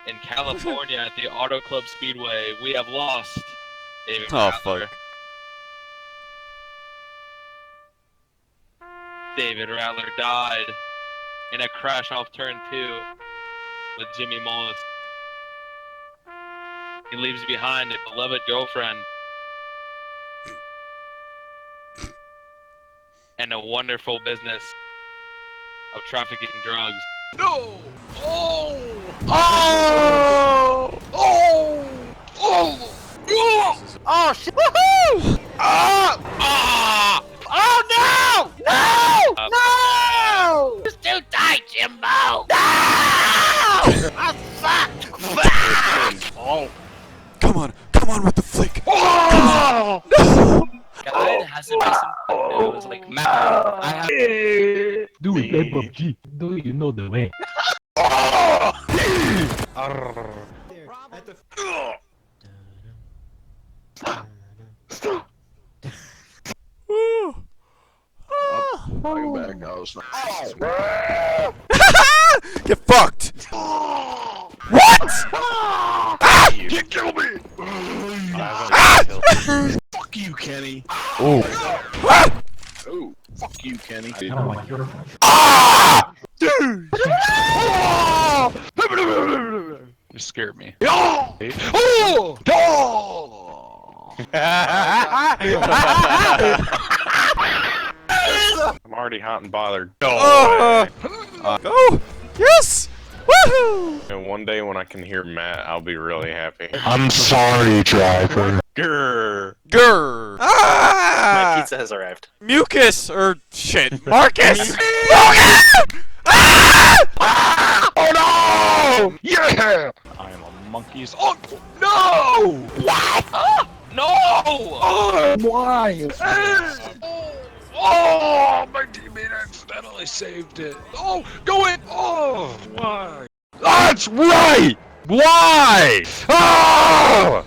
In California at the Auto Club Speedway, we have lost David Oh, Rattler. fuck. David Rattler died in a crash off turn 2 with Jimmy Mullis. He leaves behind a beloved girlfriend and a wonderful business of trafficking drugs. No! Oh! Oh! Oh! Oh! Oh! Oh shit! Woohoo! Ah! Ah! Oh no! No! No! It's too tight, Jimbo! No! I'm fucked! Oh! Come on with the flick. Oh! No! Guy that hasn't made some news like Matt. I have Do we play PUBG? Do you know the way? Welcome back, guys. Get fucked! What? You can't kill me! Fuck you, Kenny. Oh. Oh, fuck you, Kenny. I don't like your Dude! You scared me. Oh! Oh! I'm already hot and bothered. Go! Yes! Woohoo! And one day when I can hear Matt, I'll be really happy. I'm sorry, driver. Grrr. Grr! My Ah! pizza has arrived. Mucus! Or shit. Marcus! Mucus! Ah! Oh no! Yeah! I am a monkey's uncle. No! What? No! Oh, why? Oh, my teammate accidentally saved it. Oh, go in! Oh, why? That's right! Why? Oh!